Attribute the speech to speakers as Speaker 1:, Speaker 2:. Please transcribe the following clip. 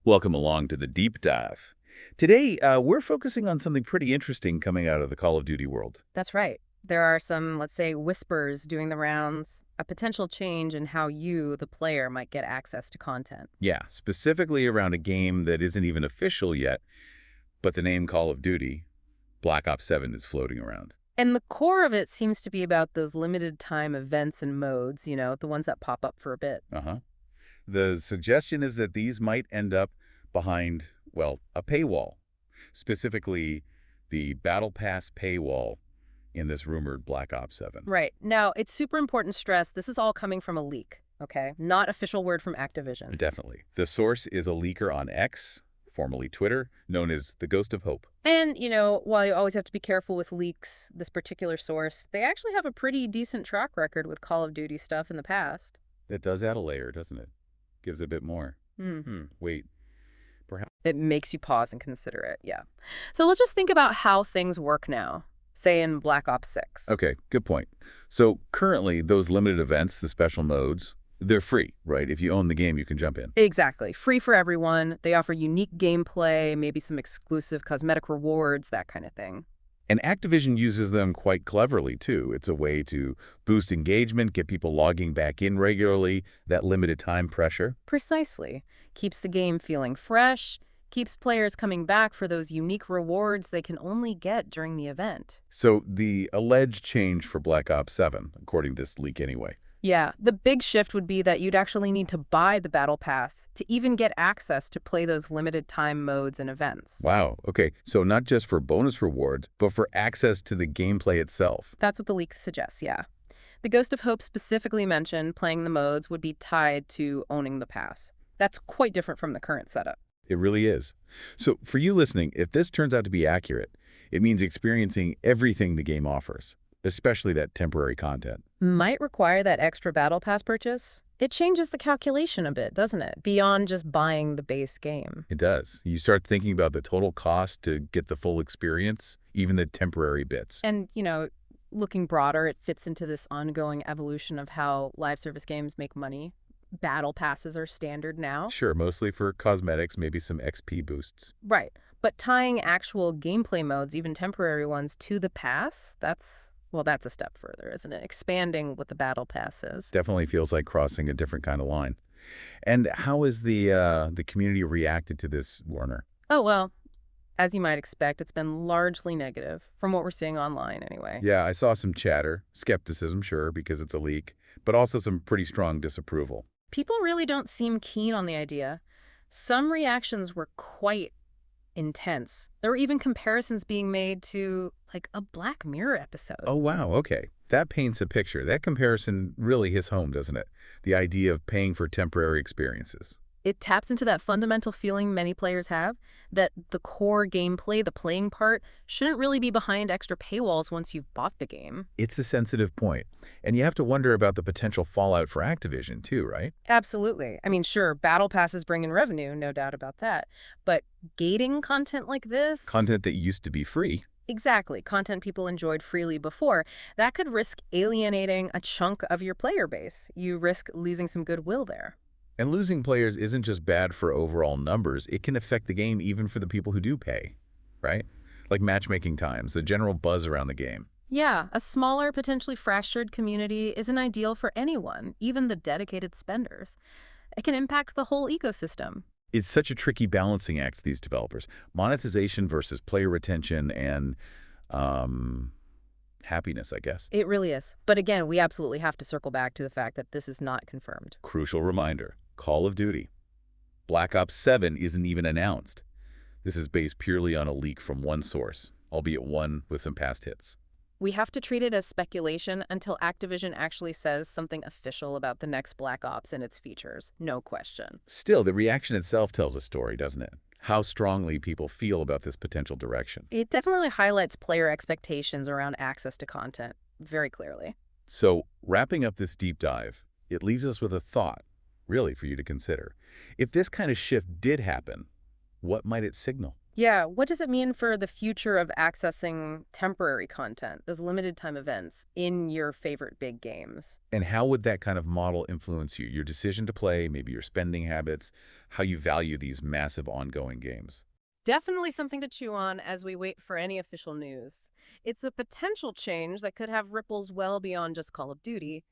Speaker 1: Welcome along to the deep dive. Today, we're focusing on something pretty interesting coming out of the Call of Duty world.
Speaker 2: That's right. There are some, let's say, whispers doing the rounds, a potential change in how you, the player, might get access to content.
Speaker 1: Yeah, specifically around a game that isn't even official yet, but the name Call of Duty, Black Ops 7, is floating around.
Speaker 2: And the core of it seems to be about those limited time events and modes, the ones that pop up for a bit.
Speaker 1: Uh-huh. The suggestion is that these might end up behind, well, a paywall, specifically the Battle Pass paywall in this rumored Black Ops 7.
Speaker 2: Right. Now, it's super important to stress this is all coming from a leak, okay? Not official word from Activision.
Speaker 1: Definitely. The source is a leaker on X, formerly Twitter, known as the Ghost of Hope.
Speaker 2: And, while you always have to be careful with leaks, this particular source, they actually have a pretty decent track record with Call of Duty stuff in the past.
Speaker 1: That does add a layer, doesn't it? Gives a bit more. Wait. Perhaps.
Speaker 2: It makes you pause and consider it, yeah. So let's just think about how things work now, say in Black Ops 6.
Speaker 1: Okay, good point. So currently, those limited events, the special modes, they're free, right? If you own the game, you can jump in.
Speaker 2: Exactly. Free for everyone. They offer unique gameplay, maybe some exclusive cosmetic rewards, that kind of thing.
Speaker 1: And Activision uses them quite cleverly, too. It's a way to boost engagement, get people logging back in regularly, that limited time pressure.
Speaker 2: Precisely. Keeps the game feeling fresh, keeps players coming back for those unique rewards they can only get during the event.
Speaker 1: So the alleged change for Black Ops 7, according to this leak anyway.
Speaker 2: Yeah, the big shift would be that you'd actually need to buy the Battle Pass to even get access to play those limited time modes and events.
Speaker 1: Wow, okay. So not just for bonus rewards, but for access to the gameplay itself.
Speaker 2: That's what the leak suggests, yeah. The Ghost of Hope specifically mentioned playing the modes would be tied to owning the pass. That's quite different from the current setup.
Speaker 1: It really is. So for you listening, if this turns out to be accurate, it means experiencing everything the game offers, especially that temporary content.
Speaker 2: Might require that extra Battle Pass purchase. It changes the calculation a bit, doesn't it? Beyond just buying the base game.
Speaker 1: It does. You start thinking about the total cost to get the full experience, even the temporary bits.
Speaker 2: And, looking broader, it fits into this ongoing evolution of how live service games make money. Battle passes are standard now.
Speaker 1: Sure, mostly for cosmetics, maybe some XP boosts.
Speaker 2: Right. But tying actual gameplay modes, even temporary ones, to the pass, that's a step further, isn't it? Expanding what the Battle Pass is.
Speaker 1: Definitely feels like crossing a different kind of line. And how has the community reacted to this, Warner?
Speaker 2: Oh, well, as you might expect, it's been largely negative, from what we're seeing online anyway.
Speaker 1: Yeah, I saw some chatter, skepticism, sure, because it's a leak, but also some pretty strong disapproval.
Speaker 2: People really don't seem keen on the idea. Some reactions were quite intense. There were even comparisons being made to, like, a Black Mirror episode.
Speaker 1: Oh, wow, okay. That paints a picture. That comparison really hits home, doesn't it? The idea of paying for temporary experiences.
Speaker 2: It taps into that fundamental feeling many players have, that the core gameplay, the playing part, shouldn't really be behind extra paywalls once you've bought the game.
Speaker 1: It's a sensitive point. And you have to wonder about the potential fallout for Activision, too, right?
Speaker 2: Absolutely. I mean, sure, Battle Passes bring in revenue, no doubt about that. But gating content like this...
Speaker 1: Content that used to be free.
Speaker 2: Exactly. Content people enjoyed freely before. That could risk alienating a chunk of your player base. You risk losing some goodwill there.
Speaker 1: And losing players isn't just bad for overall numbers. It can affect the game even for the people who do pay, right? Like matchmaking times, the general buzz around the game.
Speaker 2: Yeah, a smaller, potentially fractured community isn't ideal for anyone, even the dedicated spenders. It can impact the whole ecosystem.
Speaker 1: It's such a tricky balancing act, these developers. Monetization versus player retention and happiness, I guess.
Speaker 2: It really is. But again, we absolutely have to circle back to the fact that this is not confirmed.
Speaker 1: Crucial reminder. Call of Duty. Black Ops 7 isn't even announced. This is based purely on a leak from one source, albeit one with some past hits.
Speaker 2: We have to treat it as speculation until Activision actually says something official about the next Black Ops and its features. No question.
Speaker 1: Still, the reaction itself tells a story, doesn't it? How strongly people feel about this potential direction.
Speaker 2: It definitely highlights player expectations around access to content very clearly.
Speaker 1: So, wrapping up this deep dive, it leaves us with a thought, really, for you to consider. If this kind of shift did happen, what might it signal?
Speaker 2: Yeah, what does it mean for the future of accessing temporary content, those limited time events, in your favorite big games?
Speaker 1: And how would that kind of model influence you? Your decision to play, maybe your spending habits, how you value these massive ongoing games?
Speaker 2: Definitely something to chew on as we wait for any official news. It's a potential change that could have ripples well beyond just Call of Duty.